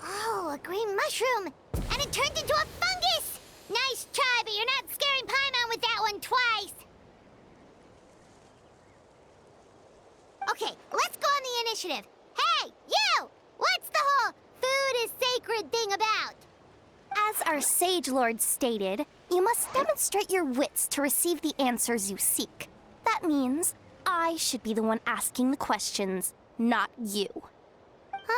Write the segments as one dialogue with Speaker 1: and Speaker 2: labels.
Speaker 1: Oh, a green mushroom! And it turned into a fungus! Nice try, but you're not scaring Paimon with that one twice! Okay, let's go on the initiative. Hey, you! What's the whole food is sacred thing about?
Speaker 2: As our Sage Lord stated, you must demonstrate your wits to receive the answers you seek. That means I should be the one asking the questions, not you.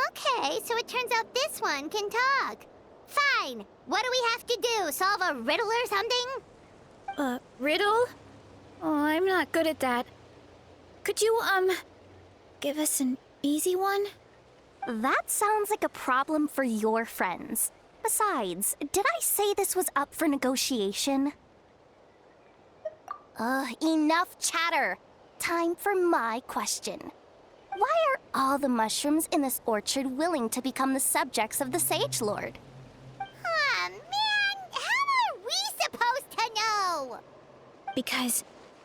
Speaker 1: Okay, so it turns out this one can talk. Fine. What do we have to do? Solve a riddle or something?
Speaker 3: Riddle? Oh, I'm not good at that. Could you, give us an easy one?
Speaker 2: That sounds like a problem for your friends. Besides, did I say this was up for negotiation? Enough chatter. Time for my question. Why are all the mushrooms in this orchard willing to become the subjects of the Sage Lord?
Speaker 1: Ah, man! How are we supposed to know?
Speaker 3: Because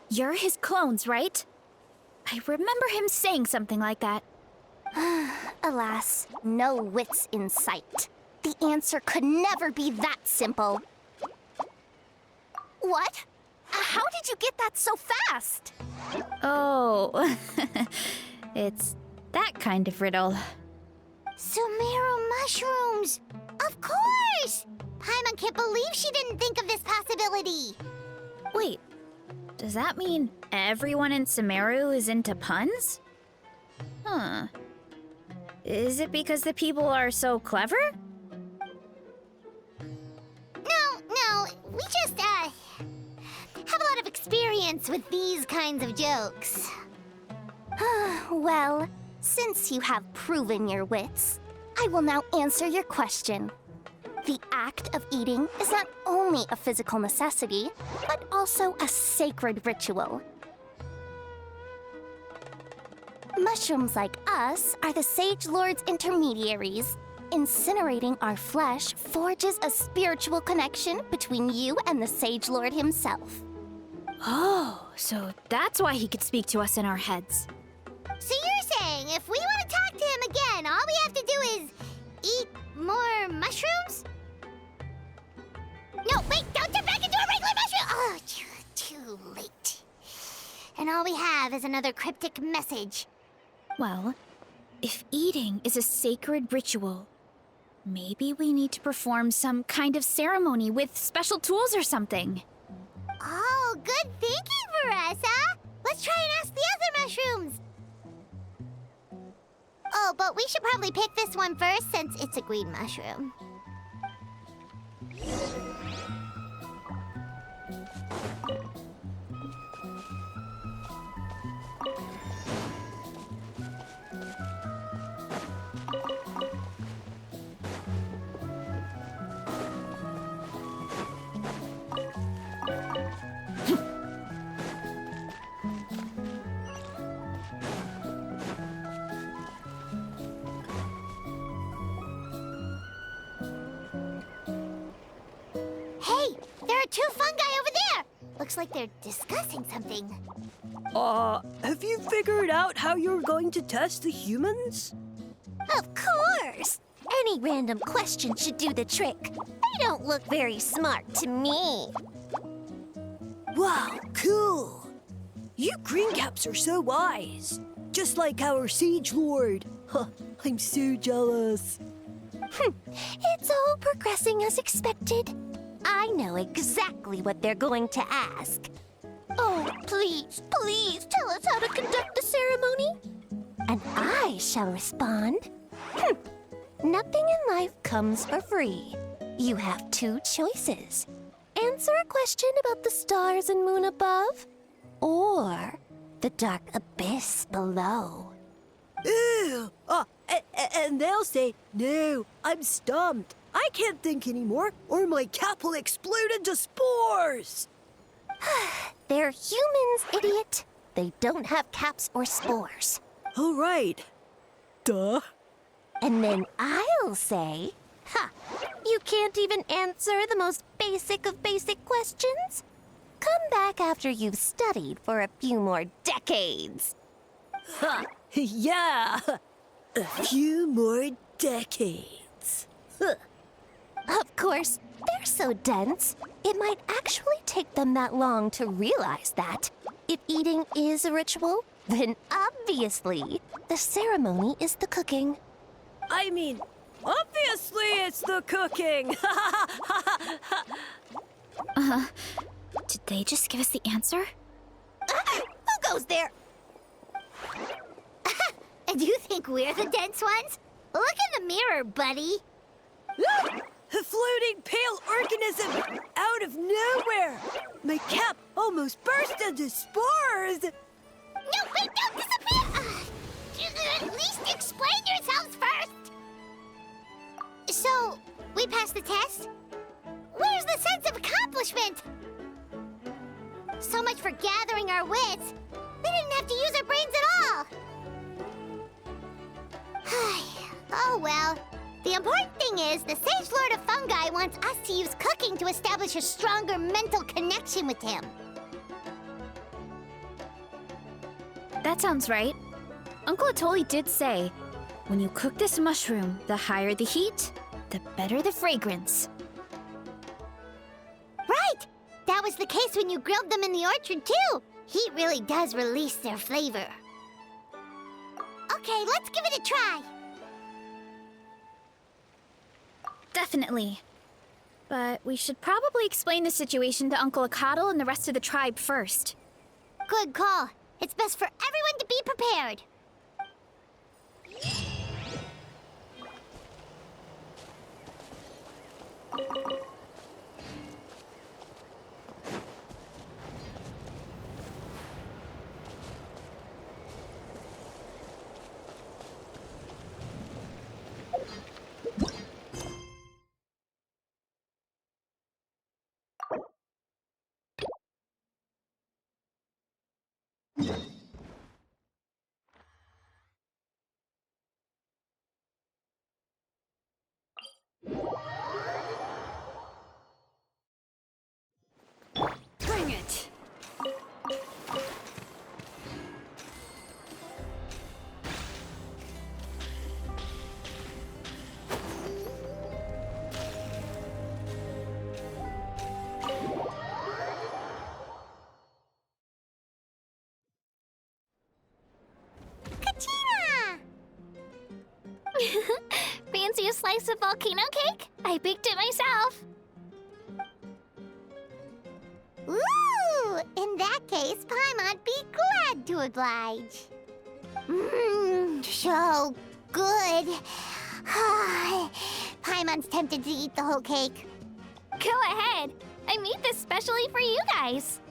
Speaker 3: you're his clones, right? I remember him saying something like that.
Speaker 2: Alas, no wits in sight. The answer could never be that simple. What? How did you get that so fast?
Speaker 3: Oh, it's that kind of riddle.
Speaker 1: Sumeru mushrooms! Of course! Paimon can't believe she didn't think of this possibility.
Speaker 3: Wait, does that mean everyone in Sumeru is into puns? Huh. Is it because the people are so clever?
Speaker 1: No, we just, have a lot of experience with these kinds of jokes.
Speaker 2: Well, since you have proven your wits, I will now answer your question. The act of eating is not only a physical necessity, but also a sacred ritual. Mushrooms like us are the Sage Lord's intermediaries. Incinerating our flesh forges a spiritual connection between you and the Sage Lord himself.
Speaker 3: Oh, so that's why he could speak to us in our heads.
Speaker 1: So you're saying if we want to talk to him again, all we have to do is eat more mushrooms? No, wait, don't turn back into a regular mushroom! Oh, too late. And all we have is another cryptic message.
Speaker 3: Well, if eating is a sacred ritual, maybe we need to perform some kind of ceremony with special tools or something.
Speaker 1: Oh, good thinking, Veressa! Let's try and ask the other mushrooms! Oh, but we should probably pick this one first since it's a green mushroom. Hey, there are two fungi over there! Looks like they're discussing something.
Speaker 4: Have you figured out how you're going to test the humans?
Speaker 2: Of course! Any random question should do the trick. They don't look very smart to me.
Speaker 4: Wow, cool! You green caps are so wise. Just like our Sage Lord. Huh, I'm so jealous.
Speaker 2: It's all progressing as expected. I know exactly what they're going to ask. Oh, please tell us how to conduct the ceremony. And I shall respond. Nothing in life comes for free. You have two choices. Answer a question about the stars and moon above, or the dark abyss below.
Speaker 4: Ew! And they'll say, no, I'm stumped. I can't think anymore, or my cap will explode into spores.
Speaker 2: They're humans, idiot. They don't have caps or spores.
Speaker 4: All right. Duh.
Speaker 2: And then I'll say, "Ha! You can't even answer the most basic of basic questions? Come back after you've studied for a few more decades."
Speaker 4: Ha! Yeah! A few more decades. Huh.
Speaker 2: Of course, they're so dense, it might actually take them that long to realize that. If eating is a ritual, then obviously the ceremony is the cooking.
Speaker 4: I mean, obviously it's the cooking!
Speaker 3: Did they just give us the answer?
Speaker 2: Who goes there?
Speaker 1: And you think we're the dense ones? Look in the mirror, buddy.
Speaker 4: A floating pale organism out of nowhere! My cap almost burst into spores!
Speaker 1: No, wait, don't disappear! At least explain yourselves first! So, we passed the test? Where's the sense of accomplishment? So much for gathering our wits. They didn't have to use their brains at all. Oh well. The important thing is the Sage Lord of Fungi wants us to use cooking to establish a stronger mental connection with him.
Speaker 3: That sounds right. Uncle Atoli did say, when you cook this mushroom, the higher the heat, the better the fragrance.
Speaker 1: Right! That was the case when you grilled them in the orchard, too. Heat really does release their flavor. Okay, let's give it a try.
Speaker 3: Definitely. But we should probably explain the situation to Uncle Akadal and the rest of the tribe first.
Speaker 1: Good call. It's best for everyone to be prepared.
Speaker 4: Bring it!
Speaker 1: Kachina!
Speaker 2: Fancy a slice of volcano cake? I baked it myself.
Speaker 1: Ooh! In that case, Paimon'd be glad to oblige. Mmm, so good. Paimon's tempted to eat the whole cake.
Speaker 2: Go ahead. I made this specially for you guys.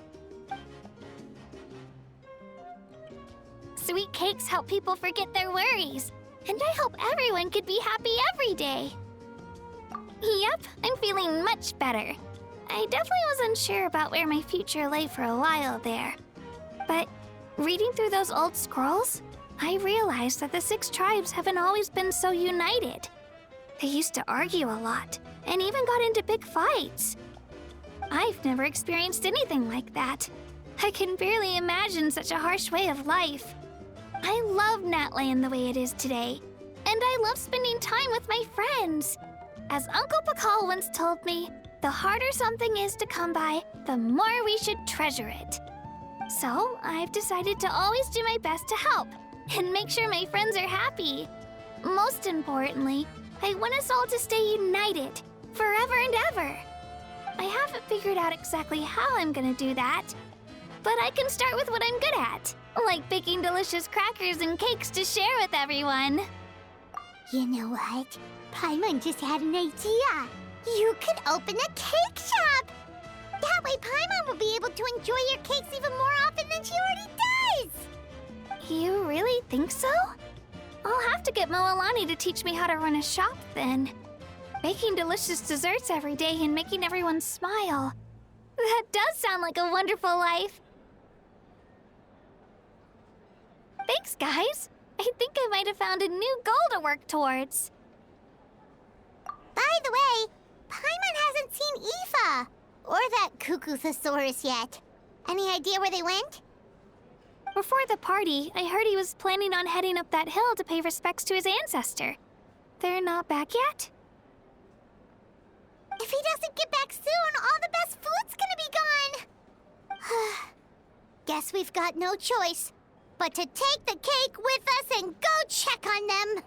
Speaker 2: Sweet cakes help people forget their worries. And I hope everyone could be happy every day. Yep, I'm feeling much better. I definitely was unsure about where my future lay for a while there. But reading through those old scrolls, I realized that the 6 tribes haven't always been so united. They used to argue a lot, and even got into big fights. I've never experienced anything like that. I can barely imagine such a harsh way of life. I love Natland the way it is today, and I love spending time with my friends. As Uncle Pakal once told me, the harder something is to come by, the more we should treasure it. So I've decided to always do my best to help and make sure my friends are happy. Most importantly, I want us all to stay united forever and ever. I haven't figured out exactly how I'm gonna do that, but I can start with what I'm good at, like baking delicious crackers and cakes to share with everyone.
Speaker 1: You know what? Paimon just had an idea. You could open a cake shop. That way Paimon will be able to enjoy your cakes even more often than she already does.
Speaker 2: You really think so? I'll have to get Moalani to teach me how to run a shop then. Baking delicious desserts every day and making everyone smile. That does sound like a wonderful life. Thanks, guys. I think I might have found a new goal to work towards.
Speaker 1: By the way, Paimon hasn't seen Aoife or that cuckoo thesaurus yet. Any idea where they went?
Speaker 2: Before the party, I heard he was planning on heading up that hill to pay respects to his ancestor. They're not back yet?
Speaker 1: If he doesn't get back soon, all the best food's gonna be gone. Guess we've got no choice but to take the cake with us and go check on them.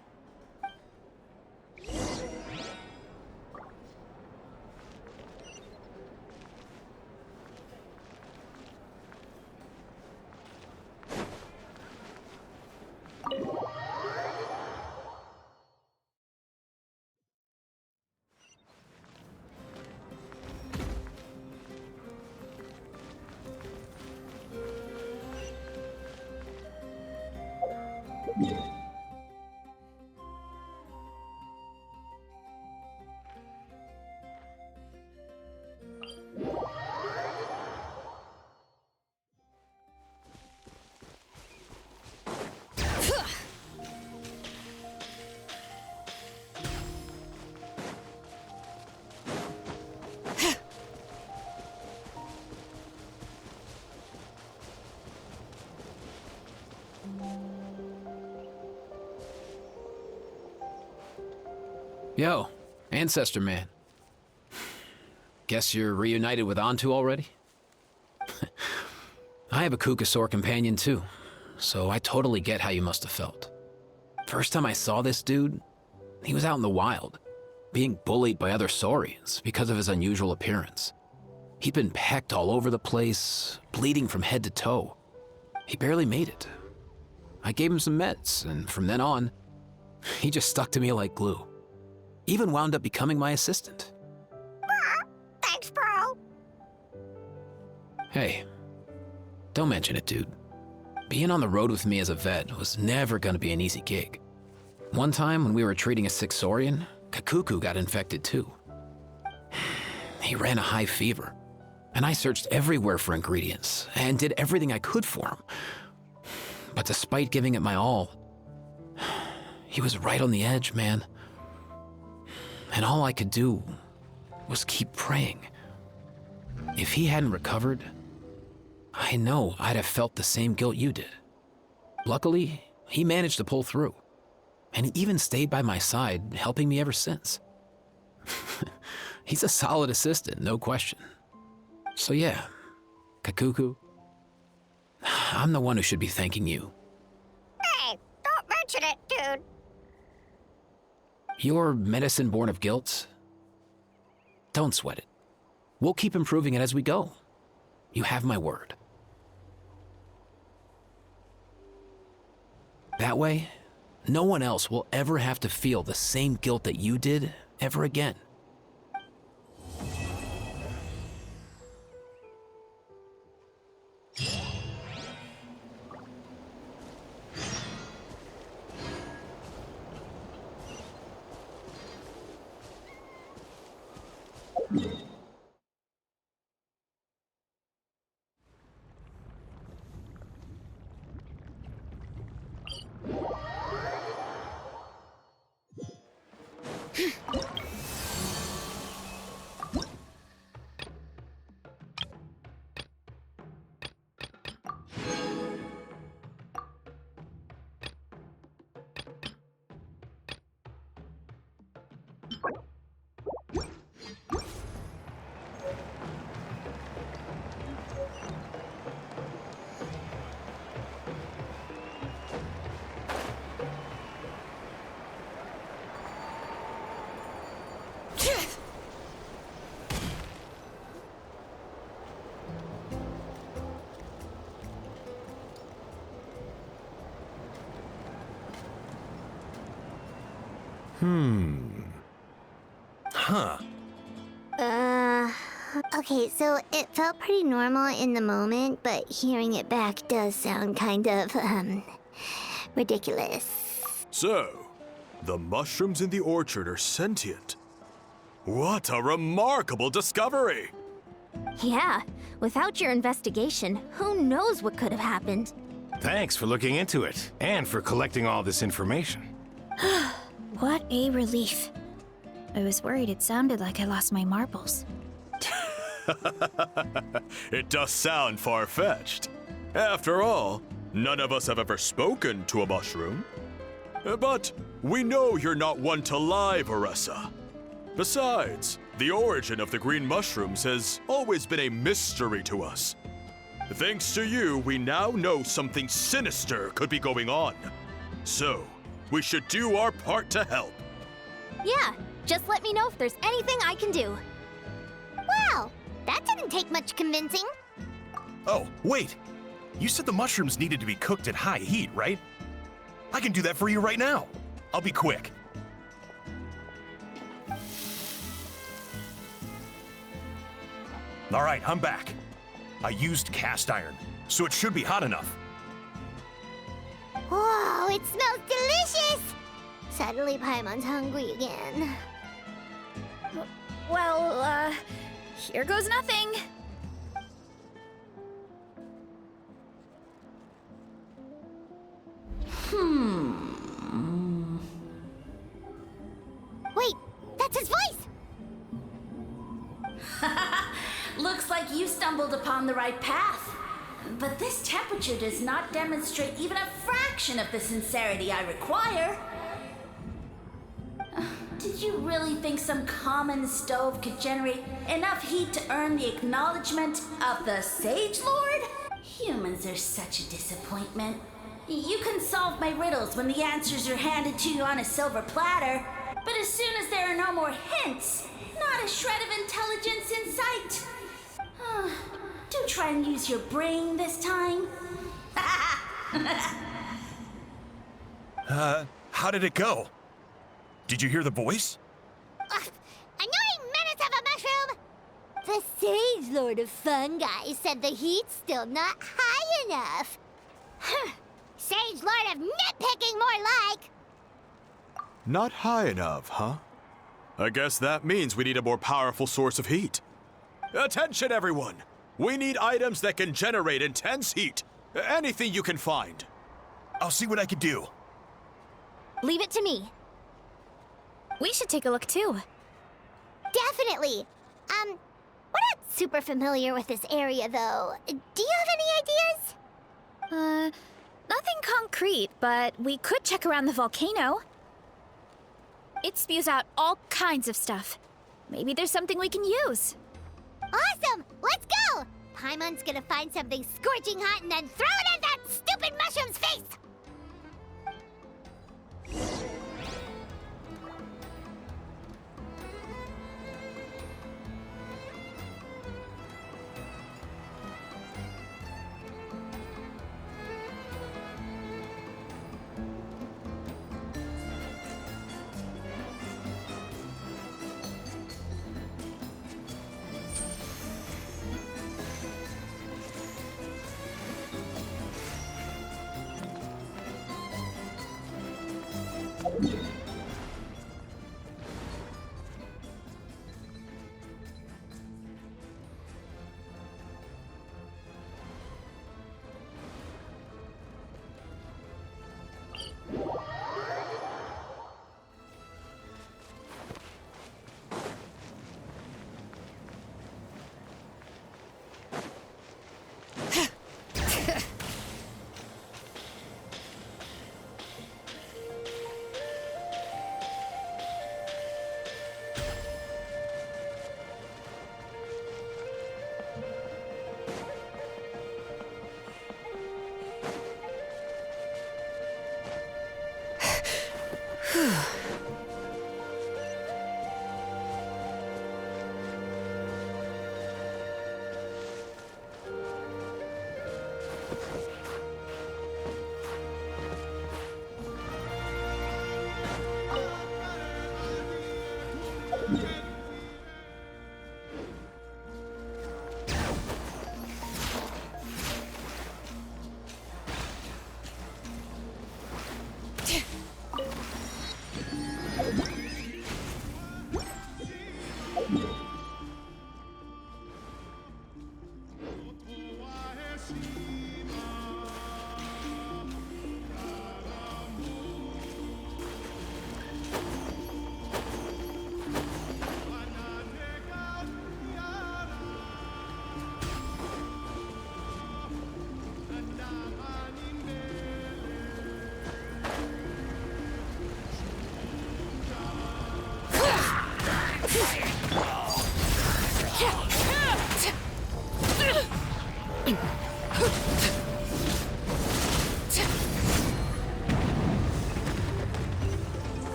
Speaker 5: Yo, Ancestor Man. Guess you're reunited with Antu already? I have a Kukasaur companion too, so I totally get how you must have felt. First time I saw this dude, he was out in the wild, being bullied by other saurians because of his unusual appearance. He'd been pecked all over the place, bleeding from head to toe. He barely made it. I gave him some meds, and from then on, he just stuck to me like glue. Even wound up becoming my assistant.
Speaker 1: Thanks, bro.
Speaker 5: Hey, don't mention it, dude. Being on the road with me as a vet was never gonna be an easy gig. One time when we were treating a sick saurian, Kakuku got infected too. He ran a high fever, and I searched everywhere for ingredients and did everything I could for him. But despite giving it my all, he was right on the edge, man. And all I could do was keep praying. If he hadn't recovered, I know I'd have felt the same guilt you did. Luckily, he managed to pull through, and he even stayed by my side, helping me ever since. He's a solid assistant, no question. So yeah, Kakuku, I'm the one who should be thanking you.
Speaker 1: Hey, don't mention it, dude.
Speaker 5: Your medicine born of guilt? Don't sweat it. We'll keep improving it as we go. You have my word. That way, no one else will ever have to feel the same guilt that you did ever again.
Speaker 6: Huh.
Speaker 1: Okay, so it felt pretty normal in the moment, but hearing it back does sound kind of, ridiculous.
Speaker 6: So, the mushrooms in the orchard are sentient. What a remarkable discovery!
Speaker 2: Yeah, without your investigation, who knows what could have happened?
Speaker 7: Thanks for looking into it, and for collecting all this information.
Speaker 3: What a relief. I was worried it sounded like I lost my marbles.
Speaker 6: It does sound far-fetched. After all, none of us have ever spoken to a mushroom. But we know you're not one to lie, Varessa. Besides, the origin of the green mushrooms has always been a mystery to us. Thanks to you, we now know something sinister could be going on. So, we should do our part to help.
Speaker 2: Yeah, just let me know if there's anything I can do.
Speaker 1: Wow, that didn't take much convincing.
Speaker 8: Oh, wait! You said the mushrooms needed to be cooked at high heat, right? I can do that for you right now. I'll be quick. All right, I'm back. I used cast iron, so it should be hot enough.
Speaker 1: Whoa, it smells delicious! Suddenly Paimon's hungry again.
Speaker 3: Well, here goes nothing.
Speaker 1: Wait, that's his voice!
Speaker 9: Looks like you stumbled upon the right path. But this temperature does not demonstrate even a fraction of the sincerity I require. Did you really think some common stove could generate enough heat to earn the acknowledgement of the Sage Lord? Humans are such a disappointment. You can solve my riddles when the answers are handed to you on a silver platter. But as soon as there are no more hints, not a shred of intelligence in sight. Do try and use your brain this time.
Speaker 8: How did it go? Did you hear the voice?
Speaker 1: Annoying menace of a mushroom! The Sage Lord of Fungi said the heat's still not high enough. Sage Lord of Nitpicking, more like!
Speaker 6: Not high enough, huh? I guess that means we need a more powerful source of heat. Attention, everyone! We need items that can generate intense heat. Anything you can find.
Speaker 8: I'll see what I can do.
Speaker 2: Leave it to me.
Speaker 3: We should take a look too.
Speaker 1: Definitely! We're not super familiar with this area, though. Do you have any ideas?
Speaker 3: Nothing concrete, but we could check around the volcano. It spews out all kinds of stuff. Maybe there's something we can use.
Speaker 1: Awesome! Let's go! Paimon's gonna find something scorching hot and then throw it in that stupid mushroom's face!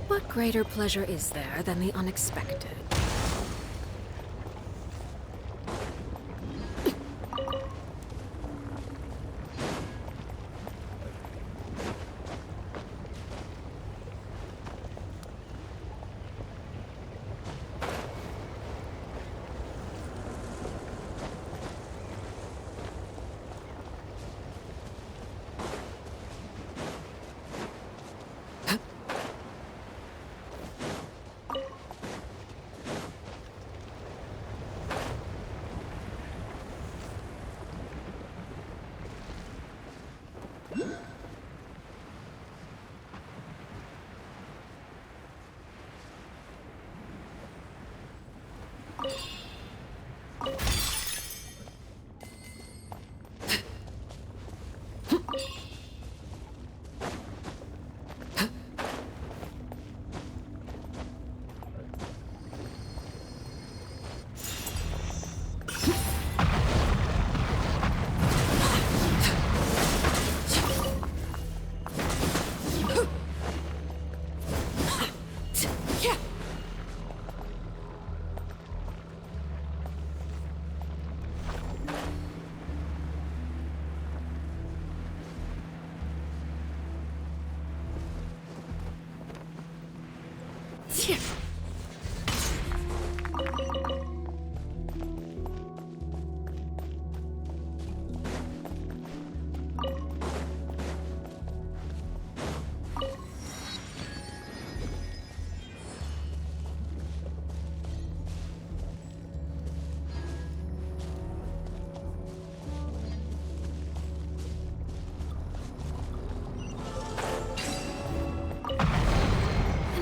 Speaker 10: What greater pleasure is there than the unexpected?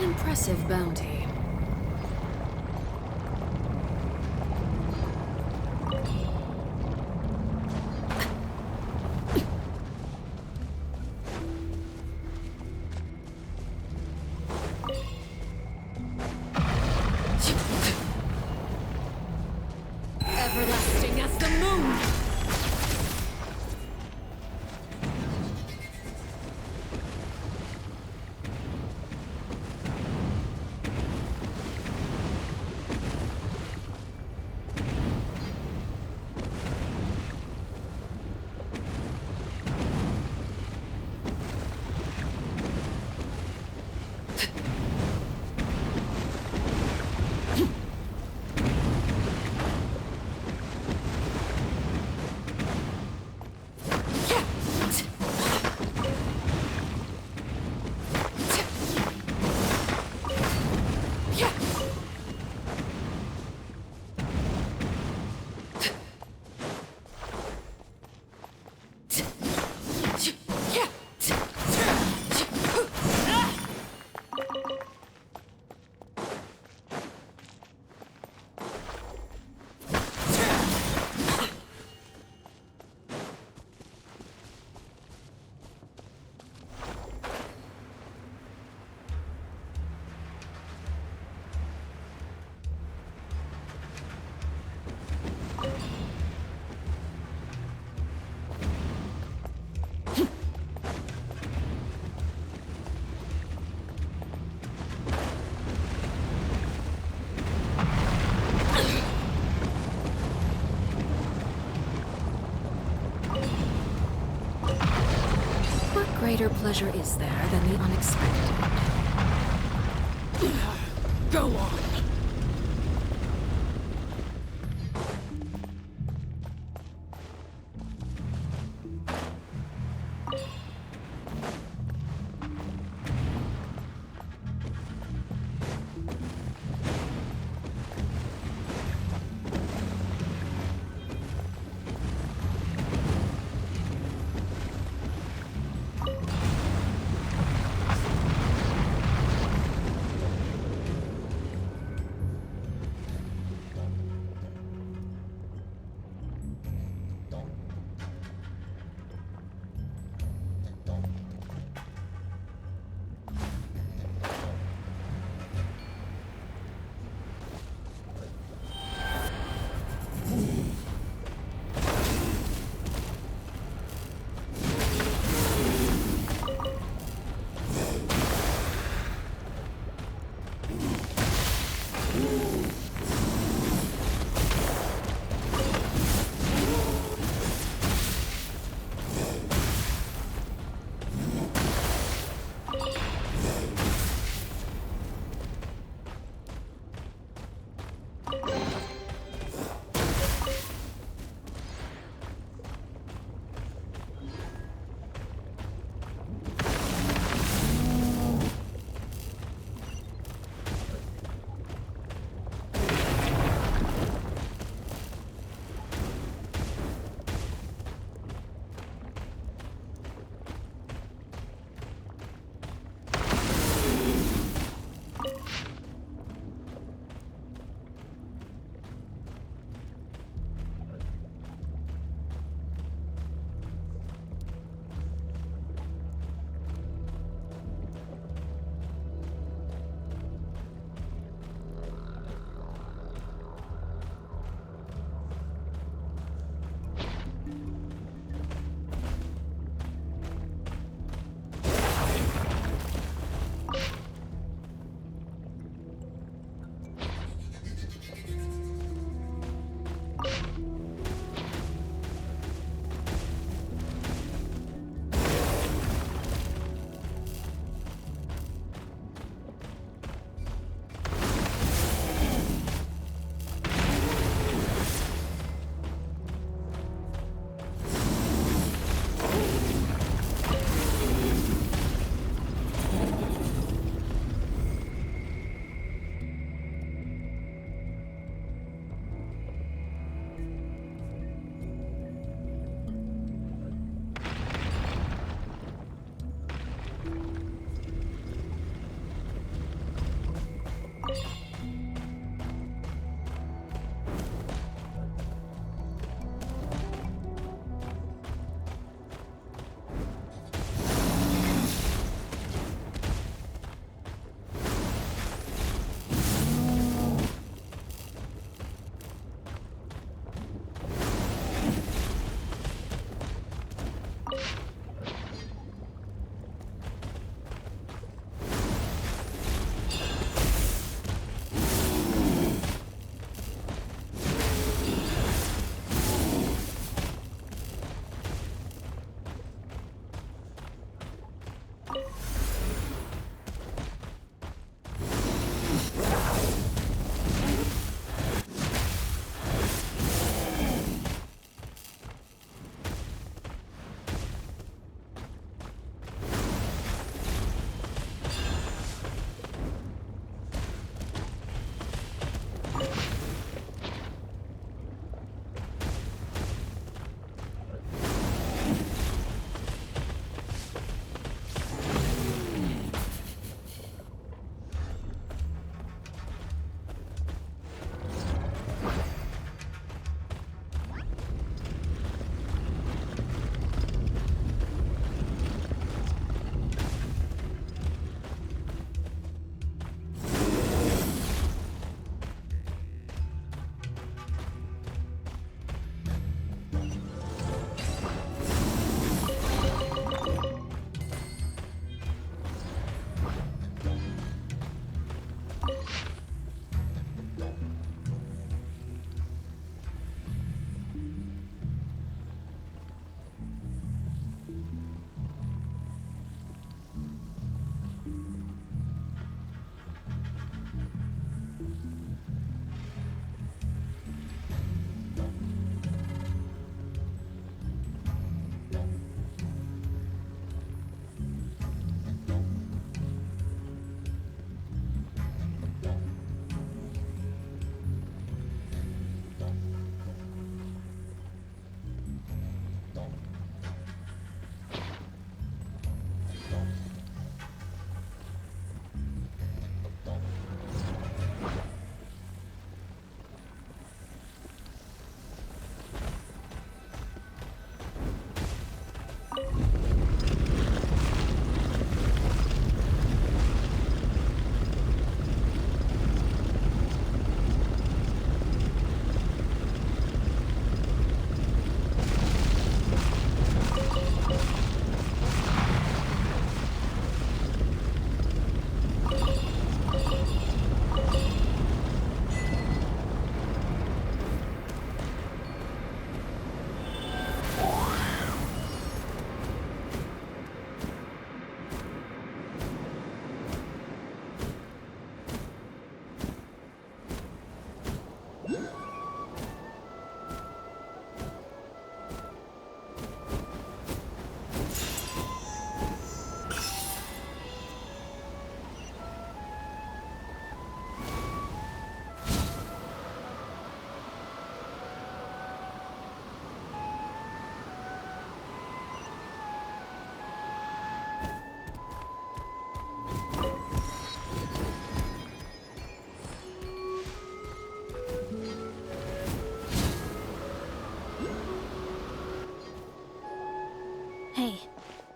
Speaker 10: Impressive bounty. Everlasting as the moon! What greater pleasure is there than the unexpected? Go on!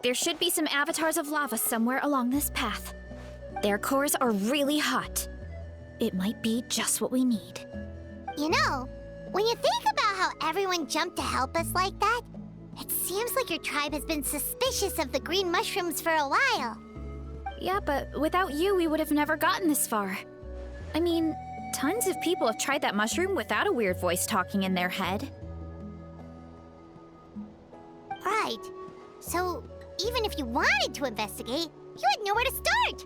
Speaker 3: There should be some avatars of lava somewhere along this path. Their cores are really hot. It might be just what we need.
Speaker 1: You know, when you think about how everyone jumped to help us like that, it seems like your tribe has been suspicious of the green mushrooms for a while.
Speaker 3: Yeah, but without you, we would have never gotten this far. I mean, tons of people have tried that mushroom without a weird voice talking in their head.
Speaker 1: Right. So, even if you wanted to investigate, you had nowhere to start.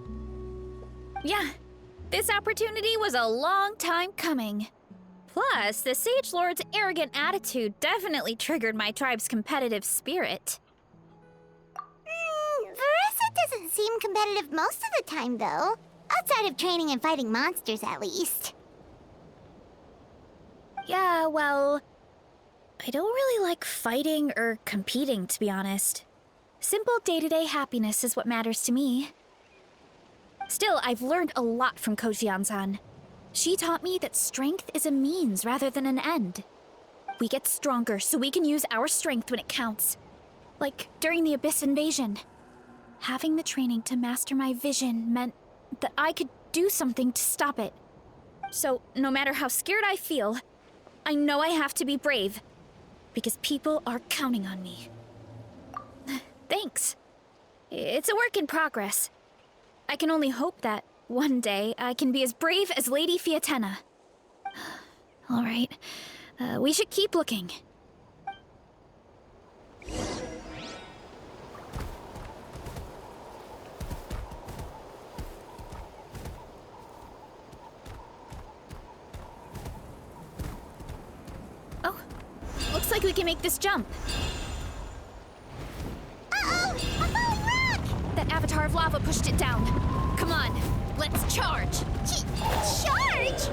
Speaker 3: Yeah, this opportunity was a long time coming. Plus, the Sage Lord's arrogant attitude definitely triggered my tribe's competitive spirit.
Speaker 1: Verissa doesn't seem competitive most of the time, though. Outside of training and fighting monsters, at least.
Speaker 3: Yeah, well, I don't really like fighting or competing, to be honest. Simple day-to-day happiness is what matters to me. Still, I've learned a lot from Kojian-san. She taught me that strength is a means rather than an end. We get stronger so we can use our strength when it counts. Like during the Abyss invasion. Having the training to master my vision meant that I could do something to stop it. So, no matter how scared I feel, I know I have to be brave. Because people are counting on me. Thanks. It's a work in progress. I can only hope that one day I can be as brave as Lady Fiatenna. All right, we should keep looking. Oh, looks like we can make this jump.
Speaker 1: Uh-oh! A falling rock!
Speaker 3: That avatar of lava pushed it down. Come on, let's charge!
Speaker 1: Charge?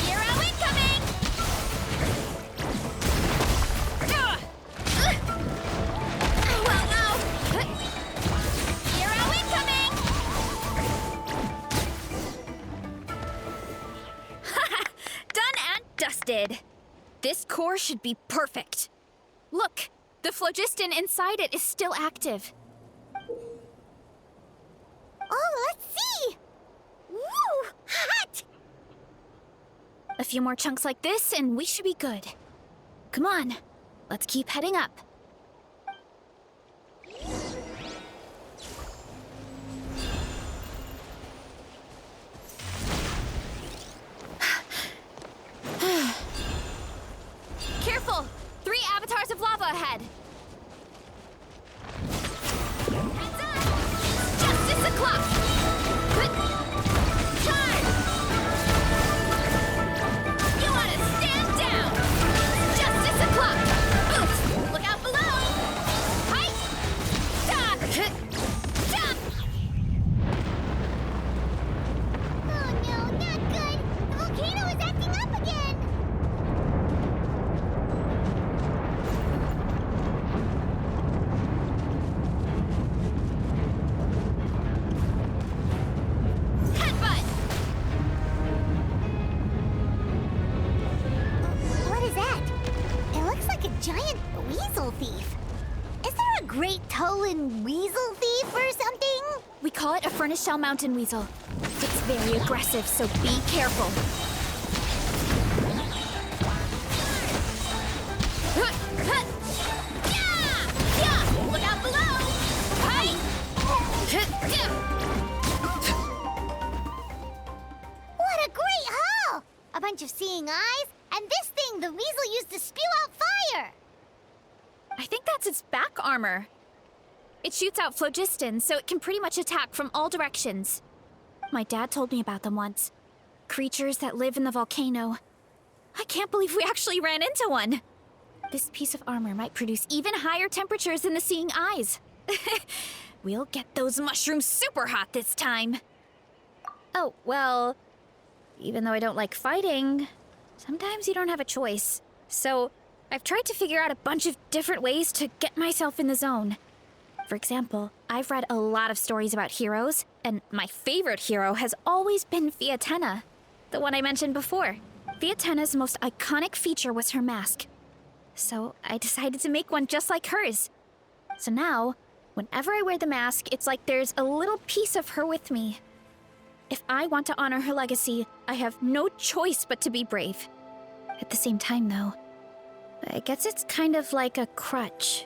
Speaker 3: Hero incoming! Hero incoming! Done and dusted. This core should be perfect. Look, the phlogiston inside it is still active.
Speaker 1: Oh, let's see! Woo! Hot!
Speaker 3: A few more chunks like this and we should be good. Come on, let's keep heading up. Careful! 3 avatars of lava ahead! Heads up! Justice o'clock! Charge! You want to stand down! Justice o'clock! Oof! Look out below! Height! Stop! Jump!
Speaker 1: Oh no, not good! The volcano is acting up again!
Speaker 3: Headbutt!
Speaker 1: What is that? It looks like a giant weasel thief. Is there a great Tolan weasel thief or something?
Speaker 3: We call it a furnace shell mountain weasel. It's very aggressive, so be careful. Look out below!
Speaker 1: What a great haul! A bunch of seeing eyes, and this thing the weasel used to spew out fire!
Speaker 3: I think that's its back armor. It shoots out phlogiston, so it can pretty much attack from all directions. My dad told me about them once. Creatures that live in the volcano. I can't believe we actually ran into one. This piece of armor might produce even higher temperatures than the seeing eyes. We'll get those mushrooms super hot this time. Oh, well, even though I don't like fighting, sometimes you don't have a choice. So I've tried to figure out a bunch of different ways to get myself in the zone. For example, I've read a lot of stories about heroes, and my favorite hero has always been Fiatenna, the one I mentioned before. Fiatenna's most iconic feature was her mask. So I decided to make one just like hers. So now, whenever I wear the mask, it's like there's a little piece of her with me. If I want to honor her legacy, I have no choice but to be brave. At the same time, though, I guess it's kind of like a crutch.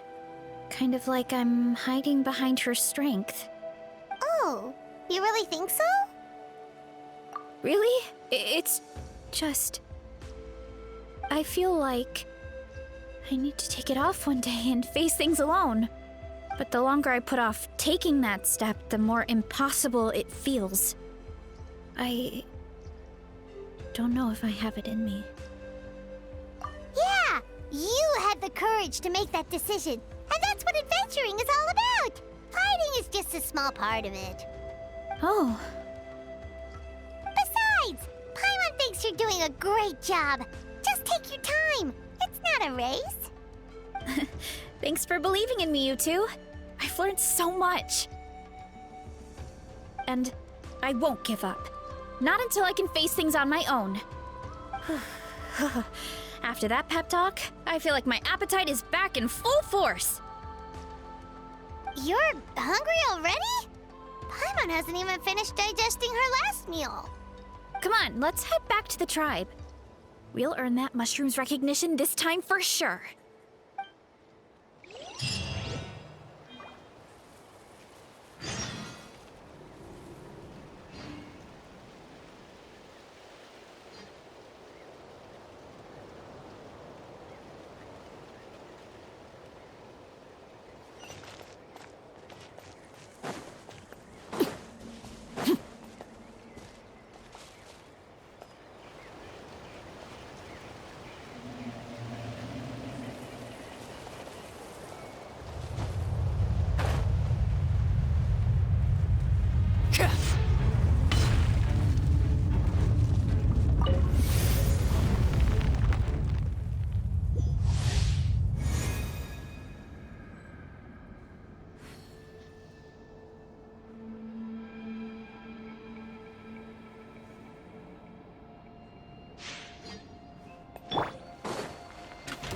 Speaker 3: Kind of like I'm hiding behind her strength.
Speaker 1: Oh, you really think so?
Speaker 3: Really? It's just... I feel like I need to take it off one day and face things alone. But the longer I put off taking that step, the more impossible it feels. I don't know if I have it in me.
Speaker 1: Yeah, you had the courage to make that decision. And that's what adventuring is all about. Fighting is just a small part of it.
Speaker 3: Oh,
Speaker 1: Besides, Paimon thinks you're doing a great job. Just take your time. It's not a race.
Speaker 3: thanks for believing in me, you two. I've learned so much. And I won't give up. Not until I can face things on my own. After that pep talk, I feel like my appetite is back in full force.
Speaker 1: You're hungry already? Paimon hasn't even finished digesting her last meal.
Speaker 3: Come on, let's head back to the tribe. We'll earn that mushroom's recognition this time for sure.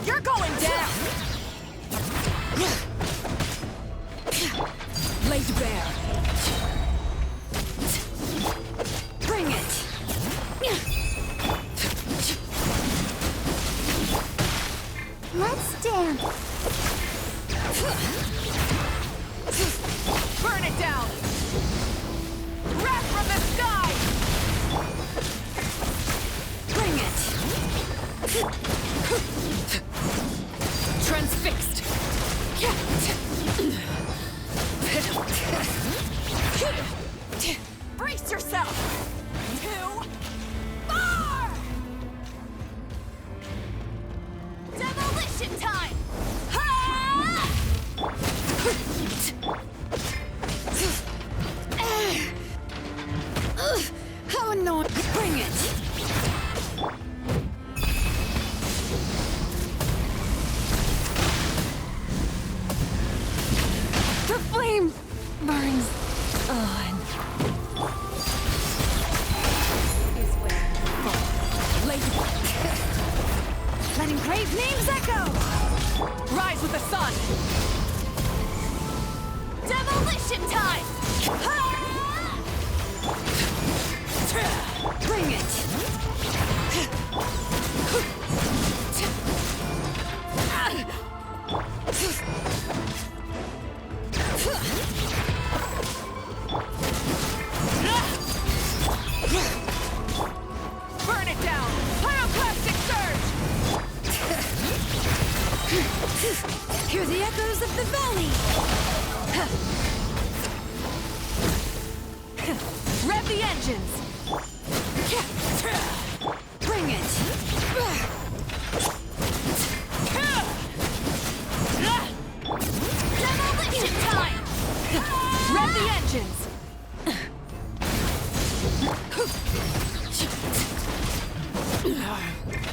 Speaker 10: You're going down! Laid bare. Bring it!
Speaker 1: Let's dance.
Speaker 10: Burn it down! Wrath from the sky! Bring it! Transfixed! Brace yourself! Too far! Demolition time! How annoying! Bring it! The flame burns on. Is where letting grave names echo. Rise with the sun. Demolition time. Bring it. Burn it down! Pyroclastic surge! Hear the echoes of the valley! Rev the engines! Bring it! Demolition time! Rev the engines!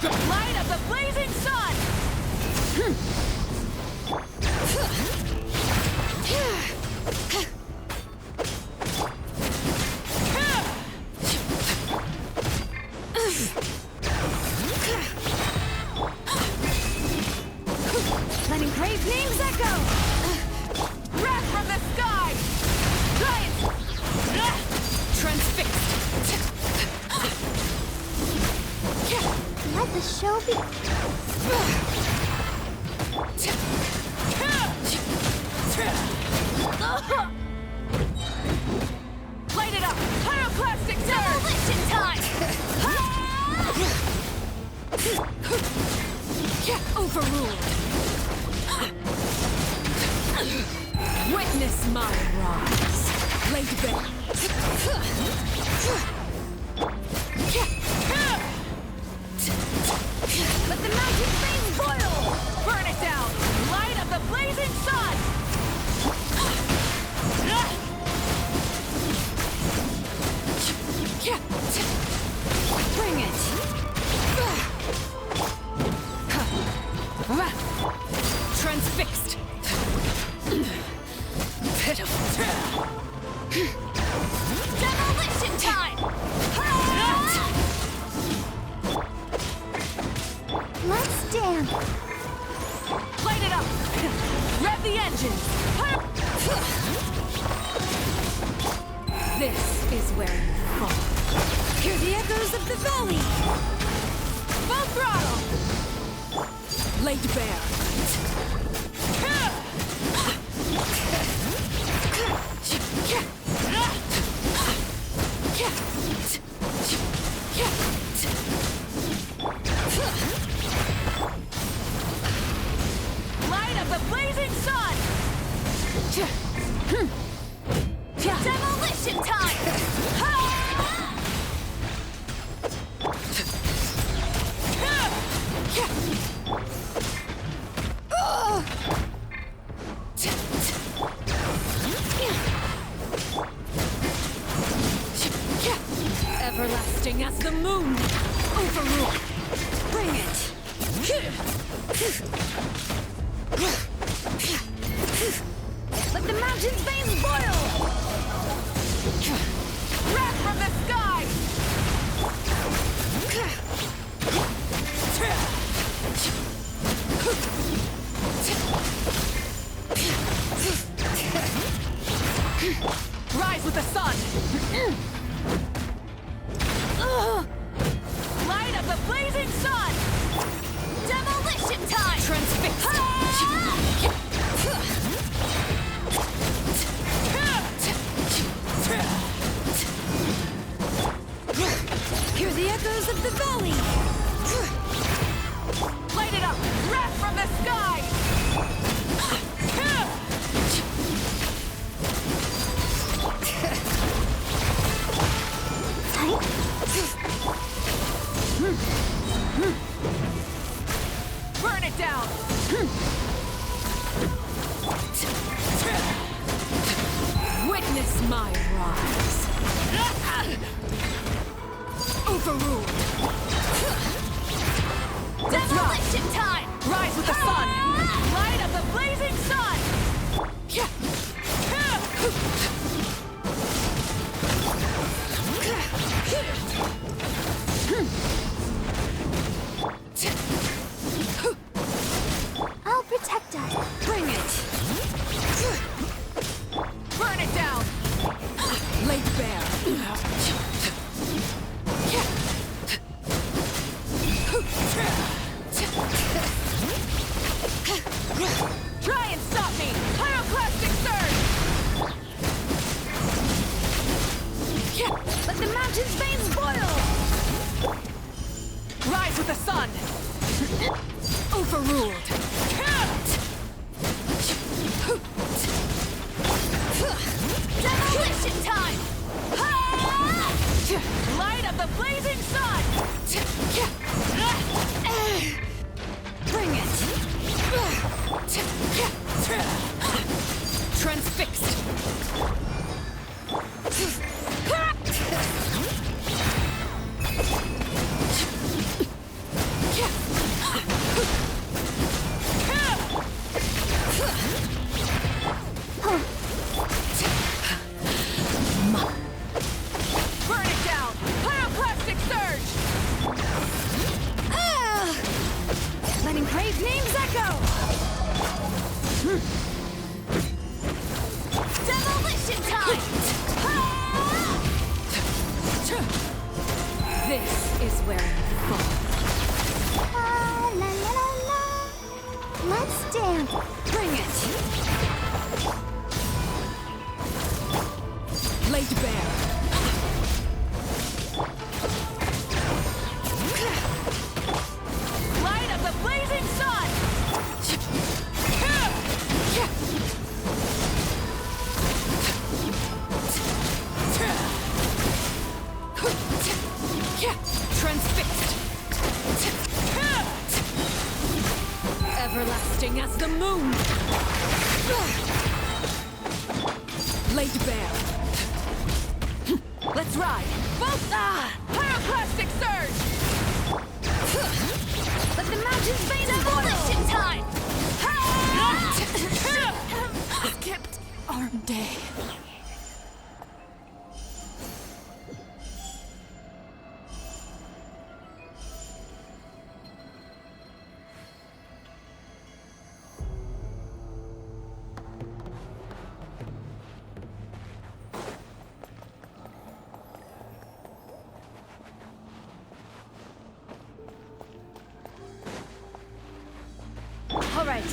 Speaker 10: The light of the blazing sun! Witness my rise. Laid bare. Let the mountain flames boil! Burn it down! Light of the blazing sun! Bring it! Transfixed! Pitiful! Demolition time!
Speaker 1: Let's dance.
Speaker 10: Light it up! Rev the engine! This is where you fall. Hear the echoes of the valley! Full throttle! Laid bare. Light of the blazing sun! Demolition time! Everlasting as the moon! Overrule! Bring it! Let the mountain's veins boil! Wrath from the sky! Rise with the sun! Light of the blazing sun! Demolition time! Transfixed! Hear the echoes of the valley! Light it up! Wrath from the sky! Burn it down! Witness my rise! Overruled! Demolition time! Rise with the sun! Light of the blazing sun!
Speaker 1: I'll protect us.
Speaker 10: Bring it! Burn it down! Laid bare! Try and stop me! Pyroclastic surge! Let the mountain's veins boil! Rise with the sun! Overruled! Demolition time! Light of the blazing sun! Bring it! Transfixed! Burn it down! Pyroclastic surge! Letting brave names echo! Demolition time! This is where you fall.
Speaker 1: La la la la. Let's dance.
Speaker 10: Bring it! Laid bare. Light of the blazing sun! the moon! Laid bare. Let's ride! Both! Pyroclastic surge! Let the mountains vein demolition time! Skipped arm day. All right.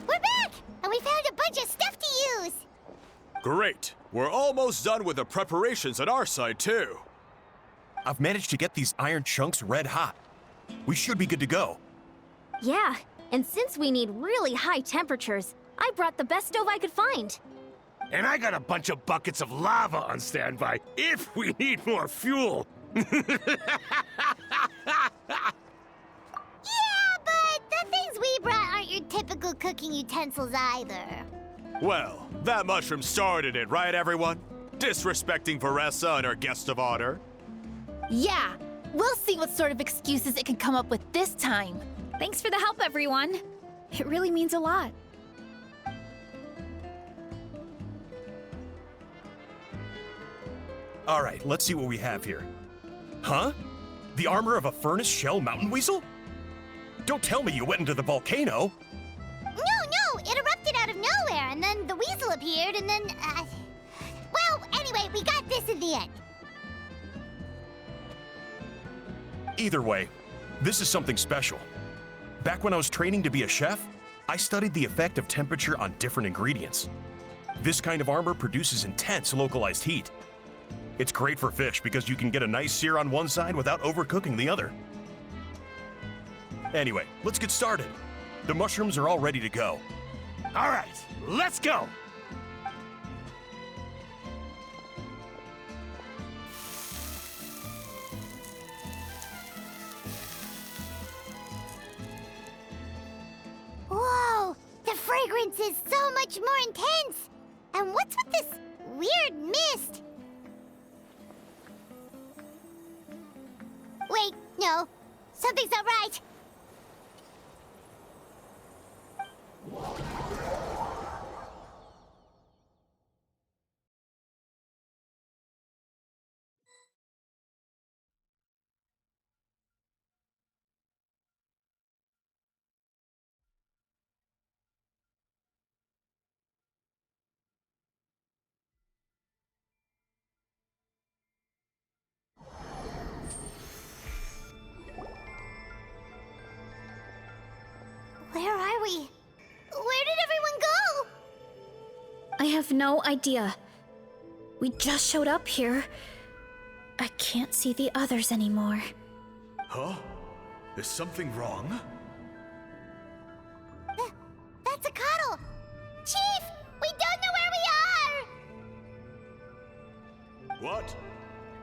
Speaker 1: We're back! And we found a bunch of stuff to use!
Speaker 6: Great. We're almost done with the preparations on our side, too.
Speaker 8: I've managed to get these iron chunks red hot. We should be good to go.
Speaker 2: Yeah, and since we need really high temperatures, I brought the best stove I could find.
Speaker 7: And I got a bunch of buckets of lava on standby if we need more fuel.
Speaker 1: Yeah, but the things we brought aren't your typical cooking utensils either.
Speaker 6: Well, that mushroom started it, right, everyone? Disrespecting Varessa and her guest of honor.
Speaker 3: Yeah, we'll see what sort of excuses it can come up with this time. Thanks for the help, everyone. It really means a lot.
Speaker 8: All right, let's see what we have here. Huh? The armor of a furnace shell mountain weasel? Don't tell me you went into the volcano.
Speaker 1: No, it erupted out of nowhere, and then the weasel appeared, and then, well, anyway, we got this in the end.
Speaker 8: Either way, this is something special. Back when I was training to be a chef, I studied the effect of temperature on different ingredients. This kind of armor produces intense localized heat. It's great for fish because you can get a nice sear on one side without overcooking the other. Anyway, let's get started. The mushrooms are all ready to go.
Speaker 7: All right, let's go.
Speaker 1: Whoa, the fragrance is so much more intense. And what's with this weird mist? Wait, no, something's not right. Where are we? Where did everyone go?
Speaker 3: I have no idea. We just showed up here. I can't see the others anymore.
Speaker 6: Huh? Is something wrong?
Speaker 1: That's a cuddle! Chief, we don't know where we are!
Speaker 6: What?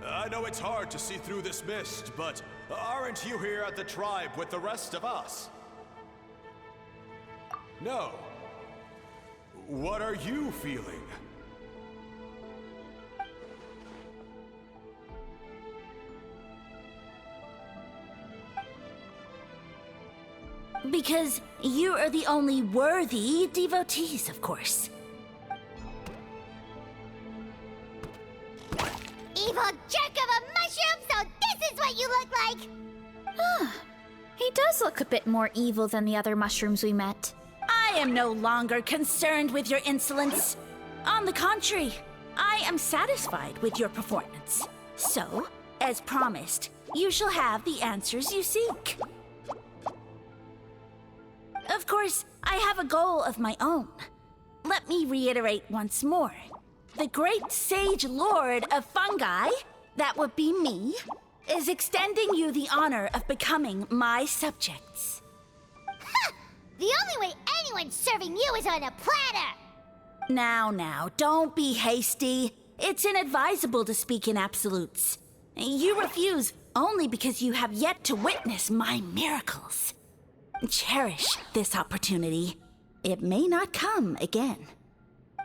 Speaker 6: I know it's hard to see through this mist, but aren't you here at the tribe with the rest of us? No. What are you feeling?
Speaker 9: Because you are the only worthy devotees, of course.
Speaker 1: Evil jerk of a mushroom, so this is what you look like!
Speaker 3: He does look a bit more evil than the other mushrooms we met.
Speaker 9: I am no longer concerned with your insolence. On the contrary, I am satisfied with your performance. So, as promised, you shall have the answers you seek. Of course, I have a goal of my own. Let me reiterate once more. The great sage lord of fungi, that would be me, is extending you the honor of becoming my subjects.
Speaker 1: Ha! The only way anyone's serving you is on a platter!
Speaker 9: Now, don't be hasty. It's inadvisable to speak in absolutes. You refuse only because you have yet to witness my miracles. Cherish this opportunity. It may not come again.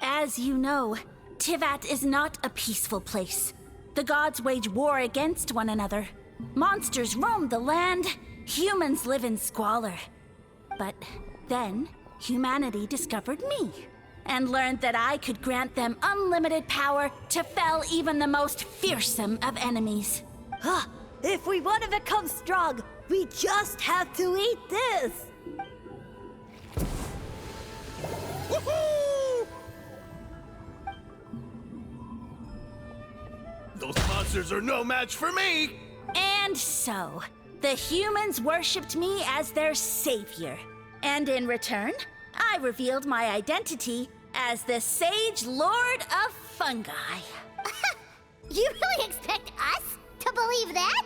Speaker 9: As you know, Tivat is not a peaceful place. The gods wage war against one another. Monsters roam the land. Humans live in squalor. But then, humanity discovered me and learned that I could grant them unlimited power to fell even the most fearsome of enemies.
Speaker 4: If we want to become strong, we just have to eat this!
Speaker 7: Woohoo! Those monsters are no match for me!
Speaker 9: And so, the humans worshipped me as their savior. And in return, I revealed my identity as the Sage Lord of Fungi.
Speaker 1: You really expect us to believe that?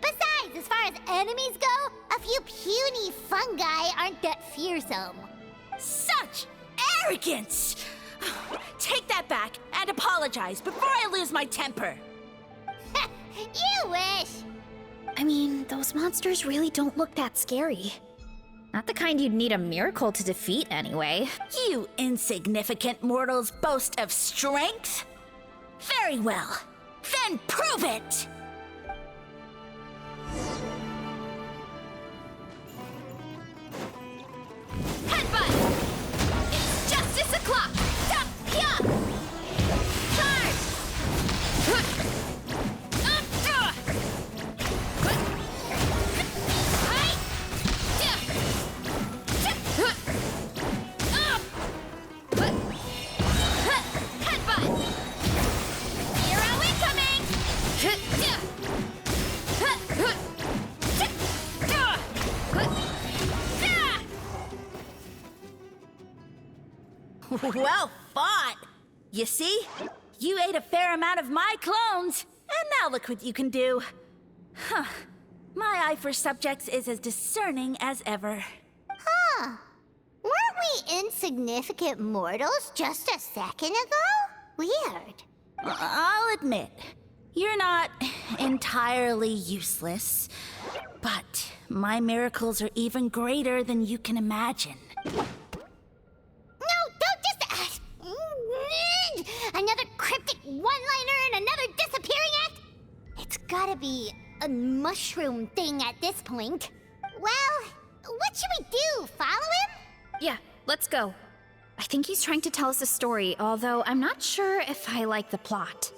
Speaker 1: Besides, as far as enemies go, a few puny fungi aren't that fearsome.
Speaker 9: Such arrogance! Take that back and apologize before I lose my temper.
Speaker 1: You wish!
Speaker 3: I mean, those monsters really don't look that scary. Not the kind you'd need a miracle to defeat, anyway.
Speaker 9: You insignificant mortals boast of strength? Very well. Then prove it!
Speaker 3: Headbutt! It's justice o'clock! Stop! Yeah! Charge! Headbutt! Hero incoming!
Speaker 9: Well fought! You see? You ate a fair amount of my clones, and now look what you can do. Huh. My eye for subjects is as discerning as ever.
Speaker 1: Huh. Weren't we insignificant mortals just a second ago? Weird.
Speaker 9: I'll admit, you're not entirely useless, but my miracles are even greater than you can imagine.
Speaker 1: No, don't just... another cryptic one-liner and another disappearing act? It's gotta be a mushroom thing at this point. Well, what should we do? Follow him?
Speaker 3: Yeah, let's go. I think he's trying to tell us a story, although I'm not sure if I like the plot.